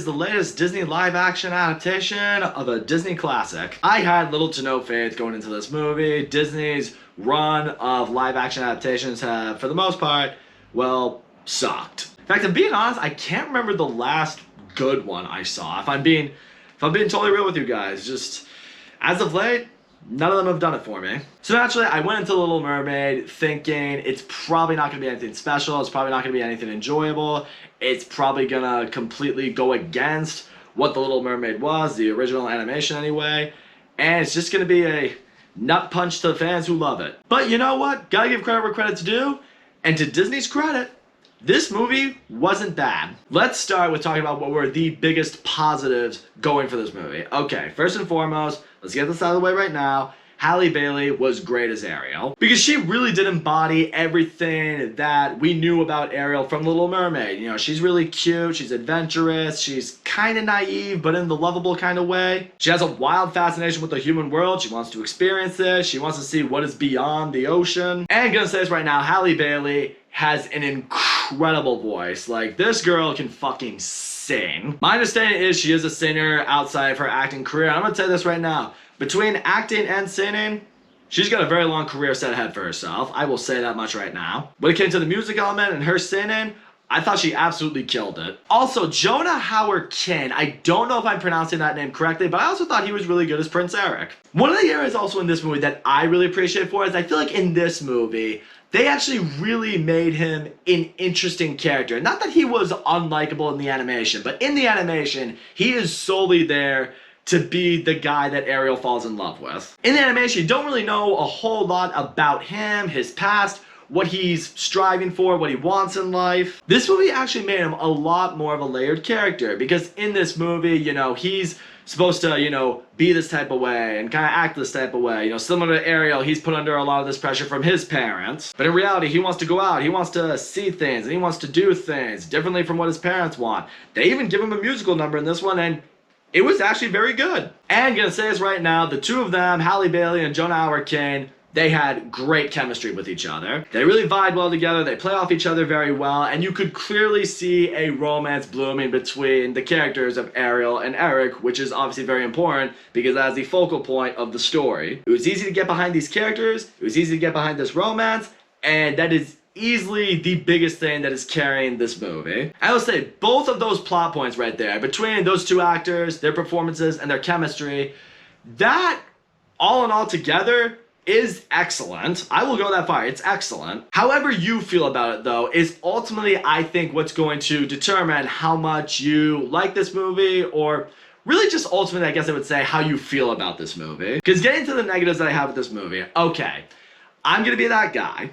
is the latest Disney live-action adaptation of a Disney classic. I had little to no faith going into this movie. Disney's run of live-action adaptations have, for the most part, well, sucked. In fact, if I'm being honest, I can't remember the last good one I saw. If I'm being totally real with you guys, just as of late, none of them have done it for me. So naturally, I went into Little Mermaid thinking it's probably not going to be anything special. It's probably not going to be anything enjoyable. It's probably going to completely go against what The Little Mermaid was, the original animation anyway. And it's just going to be a nut punch to the fans who love it. But you know what? Gotta give credit where credit's due. And to Disney's credit, this movie wasn't bad. Let's start with talking about what were the biggest positives going for this movie. Okay, first and foremost, let's get this out of the way right now. Halle Bailey was great as Ariel because she really did embody everything that we knew about Ariel from Little Mermaid. You know, she's really cute, she's adventurous, she's kind of naive, but in the lovable kind of way. She has a wild fascination with the human world. She wants to experience it. She wants to see what is beyond the ocean. And I'm gonna say this right now, Halle Bailey has an incredible voice. Like, this girl can fucking sing. My understanding is she is a singer outside of her acting career. I'm gonna tell you this right now. Between acting and singing, she's got a very long career set ahead for herself. I will say that much right now. When it came to the music element and her singing, I thought she absolutely killed it. Also, Jonah Hauer-King, I don't know if I'm pronouncing that name correctly, but I also thought he was really good as Prince Eric. One of the areas also in this movie that I really appreciate for is I feel like in this movie, they actually really made him an interesting character. Not that he was unlikable in the animation, but in the animation, he is solely there to be the guy that Ariel falls in love with. In the animation, you don't really know a whole lot about him, his past, what he's striving for, what he wants in life. This movie actually made him a lot more of a layered character because in this movie, you know, he's supposed to, you know, be this type of way and kind of act this type of way. You know, similar to Ariel, he's put under a lot of this pressure from his parents. But in reality, he wants to go out, he wants to see things, and he wants to do things differently from what his parents want. They even give him a musical number in this one, and it was actually very good. And I'm gonna say this right now, the two of them, Halle Bailey and Jonah Hauer-King, they had great chemistry with each other. They really vibe well together, they play off each other very well, and you could clearly see a romance blooming between the characters of Ariel and Eric, which is obviously very important because that is the focal point of the story. It was easy to get behind these characters, it was easy to get behind this romance, and that is easily the biggest thing that is carrying this movie. I will say both of those plot points right there, between those two actors, their performances, and their chemistry, that all in all together is excellent. I will go that far. It's excellent. However you feel about it, though, is ultimately, I think, what's going to determine how much you like this movie, or really just ultimately, I guess I would say, how you feel about this movie. Because getting to the negatives that I have with this movie, okay, I'm gonna be that guy.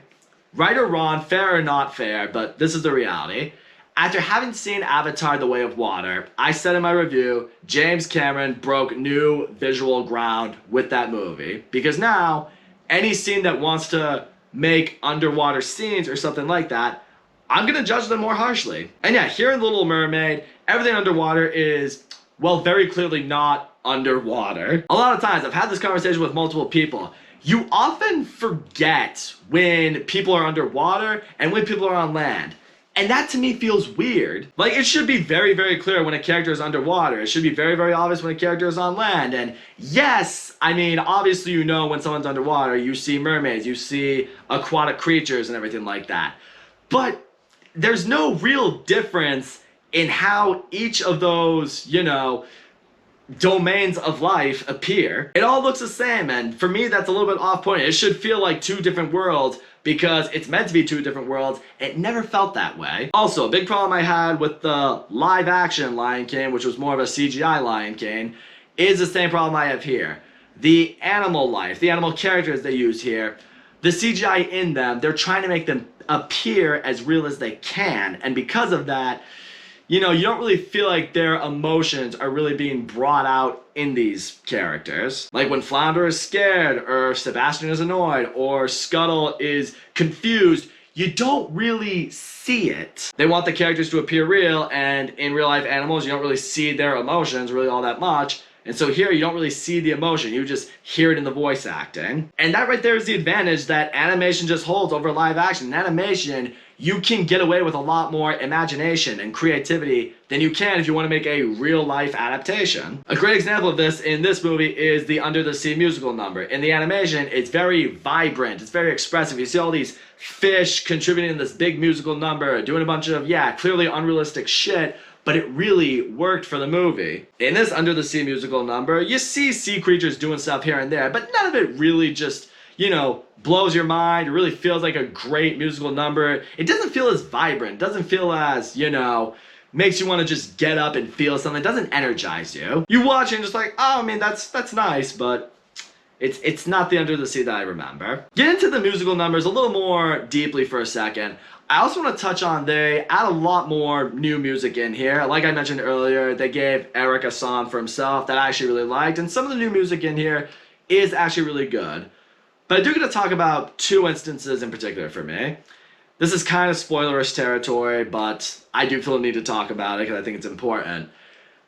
Right or wrong, fair or not fair, but this is the reality. After having seen Avatar: The Way of Water, I said in my review, James Cameron broke new visual ground with that movie. Because now, any scene that wants to make underwater scenes or something like that, I'm gonna judge them more harshly. And yeah, here in Little Mermaid, everything underwater is, well, very clearly not underwater. A lot of times, I've had this conversation with multiple people. You often forget when people are underwater and when people are on land. And that to me feels weird. Like, it should be very, very clear when a character is underwater. It should be very, very obvious when a character is on land. And yes, I mean, obviously you know when someone's underwater, you see mermaids, you see aquatic creatures and everything like that. But there's no real difference in how each of those, you know, domains of life appear. It all looks the same, and for me that's a little bit off-putting. It should feel like two different worlds because it's meant to be two different worlds. It never felt that way. Also, a big problem I had with the live-action Lion King, which was more of a CGI Lion King, is the same problem I have here. The animal life, the animal characters they use here, the CGI in them, they're trying to make them appear as real as they can, and because of that, you know, you don't really feel like their emotions are really being brought out in these characters. Like when Flounder is scared, or Sebastian is annoyed, or Scuttle is confused, you don't really see it. They want the characters to appear real, and in real life animals, you don't really see their emotions really all that much. And so here you don't really see the emotion, you just hear it in the voice acting. And that right there is the advantage that animation just holds over live action. In animation, you can get away with a lot more imagination and creativity than you can if you want to make a real life adaptation. A great example of this in this movie is the Under the Sea musical number. In the animation, it's very vibrant, it's very expressive. You see all these fish contributing to this big musical number, doing a bunch of, clearly unrealistic shit, but it really worked for the movie. In this Under the Sea musical number, you see sea creatures doing stuff here and there, but none of it really just, blows your mind. It really feels like a great musical number. It doesn't feel as vibrant. It doesn't feel as, makes you want to just get up and feel something. It doesn't energize you. You watch it and just like, oh, I mean, that's nice, but it's not the Under the Sea that I remember. Get into the musical numbers a little more deeply for a second. I also want to touch on they add a lot more new music in here. Like I mentioned earlier, they gave Eric a song for himself that I actually really liked, and some of the new music in here is actually really good. But I do get to talk about two instances in particular for me. This is kind of spoilerish territory, but I do feel the need to talk about it because I think it's important.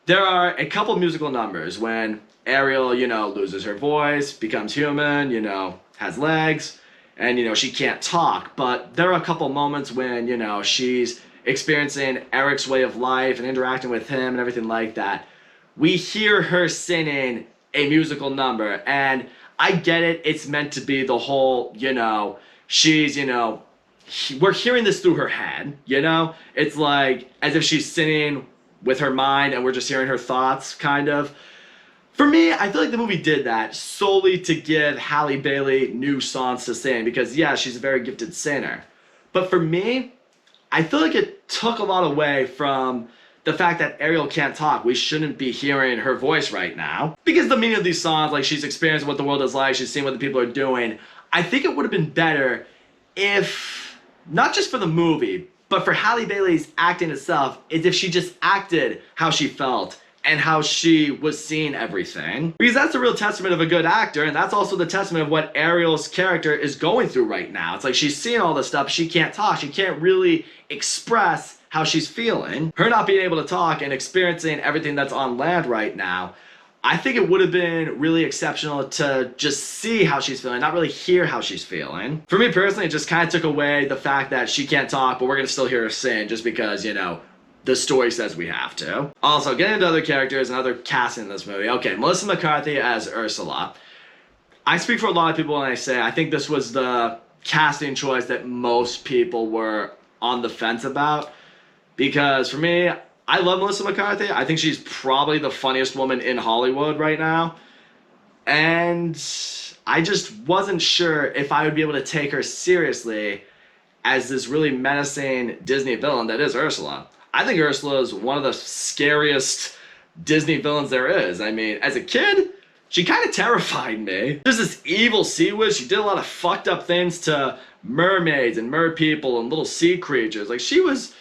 There are a couple musical numbers when Ariel, loses her voice, becomes human, has legs, and, she can't talk. But there are a couple moments when, she's experiencing Eric's way of life and interacting with him and everything like that. We hear her singing a musical number, and I get it, it's meant to be the whole, she's, we're hearing this through her head, It's like as if she's singing with her mind and we're just hearing her thoughts, kind of. For me, I feel like the movie did that solely to give Halle Bailey new songs to sing because, yeah, she's a very gifted singer. But for me, I feel like it took a lot away from the fact that Ariel can't talk. We shouldn't be hearing her voice right now. Because the meaning of these songs, like she's experiencing what the world is like, she's seeing what the people are doing, I think it would have been better if, not just for the movie, but for Halle Bailey's acting itself, is if she just acted how she felt and how she was seeing everything. Because that's the real testament of a good actor, and that's also the testament of what Ariel's character is going through right now. It's like she's seeing all this stuff, she can't talk, she can't really express how she's feeling. Her not being able to talk and experiencing everything that's on land right now, I think it would have been really exceptional to just see how she's feeling, not really hear how she's feeling. For me personally, it just kind of took away the fact that she can't talk, but we're gonna still hear her sing just because, the story says we have to. Also, getting into other characters and other casting in this movie. Okay, Melissa McCarthy as Ursula. I speak for a lot of people when I say I think this was the casting choice that most people were on the fence about. Because for me, I love Melissa McCarthy. I think she's probably the funniest woman in Hollywood right now. And I just wasn't sure if I would be able to take her seriously as this really menacing Disney villain that is Ursula. I think Ursula is one of the scariest Disney villains there is. I mean, as a kid, she kind of terrified me. There's this evil sea witch. She did a lot of fucked up things to mermaids and mer people and little sea creatures. Like, she was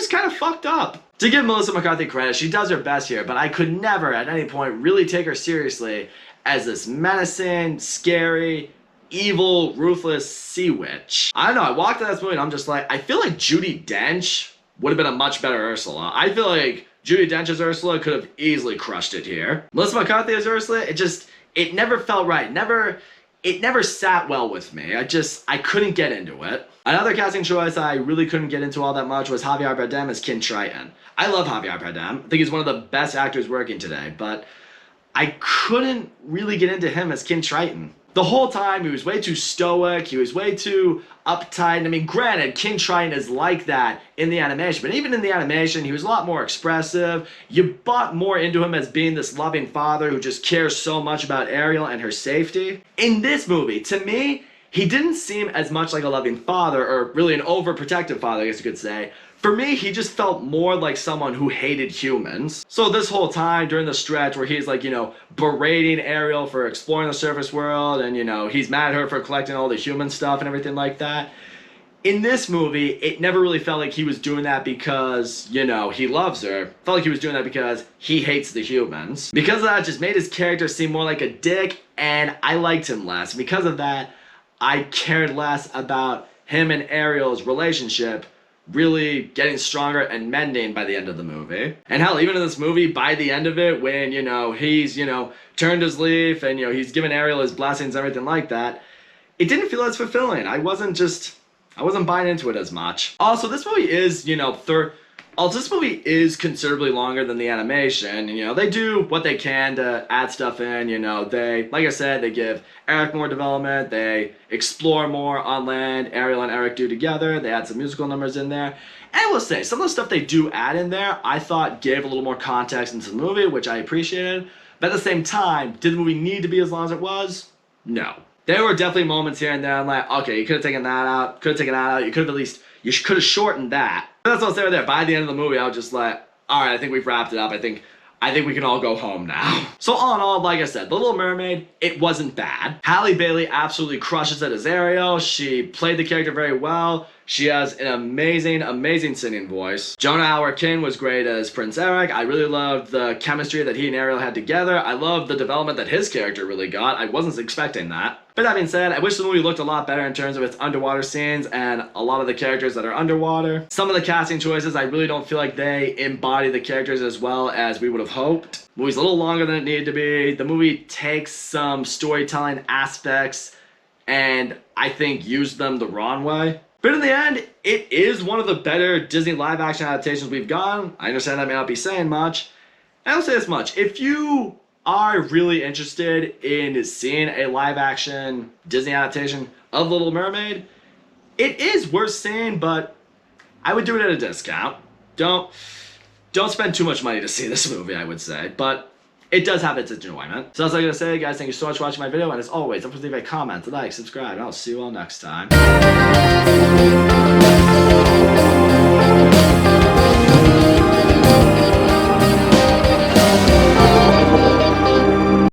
kind of fucked up. To give Melissa McCarthy credit, she does her best here, but I could never at any point really take her seriously as this menacing, scary, evil, ruthless sea witch. I don't know, I walked out of this movie and I'm just like, I feel like Judi Dench would have been a much better Ursula. I feel like Judi Dench as Ursula could have easily crushed it here. Melissa McCarthy as Ursula, it never felt right. It never sat well with me. I couldn't get into it. Another casting choice I really couldn't get into all that much was Javier Bardem as King Triton. I love Javier Bardem. I think he's one of the best actors working today, but I couldn't really get into him as King Triton. The whole time, he was way too stoic, he was way too uptight. I mean, granted, King Triton is like that in the animation, but even in the animation, he was a lot more expressive. You bought more into him as being this loving father who just cares so much about Ariel and her safety. In this movie, to me, he didn't seem as much like a loving father, or really an overprotective father, I guess you could say. For me, he just felt more like someone who hated humans. So this whole time during the stretch where he's like, berating Ariel for exploring the surface world and, he's mad at her for collecting all the human stuff and everything like that. In this movie, it never really felt like he was doing that because, he loves her. It felt like he was doing that because he hates the humans. Because of that, it just made his character seem more like a dick, and I liked him less. Because of that, I cared less about him and Ariel's relationship really getting stronger and mending by the end of the movie. And hell, even in this movie, by the end of it, when, he's, turned his leaf and, he's given Ariel his blessings and everything like that, it didn't feel as fulfilling. I wasn't buying into it as much. Also, this movie is, this movie is considerably longer than the animation. And, they do what they can to add stuff in. They, like I said, they give Eric more development. They explore more on land. Ariel and Eric do together. They add some musical numbers in there. And I will say, some of the stuff they do add in there, I thought gave a little more context into the movie, which I appreciated. But at the same time, did the movie need to be as long as it was? No. There were definitely moments here and there I'm like, okay, you could have taken that out, you could have shortened that. But that's what I was there. By the end of the movie, I was just like, alright, I think we've wrapped it up. I think we can all go home now. So all in all, like I said, The Little Mermaid, it wasn't bad. Halle Bailey absolutely crushes it as Ariel. She played the character very well. She has an amazing, amazing singing voice. Jonah Hauer-King was great as Prince Eric. I really loved the chemistry that he and Ariel had together. I loved the development that his character really got. I wasn't expecting that. But that being said, I wish the movie looked a lot better in terms of its underwater scenes and a lot of the characters that are underwater. Some of the casting choices, I really don't feel like they embody the characters as well as we would have hoped. The movie's a little longer than it needed to be. The movie takes some storytelling aspects and I think used them the wrong way. But in the end, it is one of the better Disney live-action adaptations we've gotten. I understand that may not be saying much. I don't say this much. If you are really interested in seeing a live-action Disney adaptation of Little Mermaid, it is worth seeing, but I would do it at a discount. Don't spend too much money to see this movie, I would say. But it does have its enjoyment. So that's all I'm going to say, guys. Thank you so much for watching my video. And as always, don't forget to leave a comment, like, subscribe, and I'll see you all next time.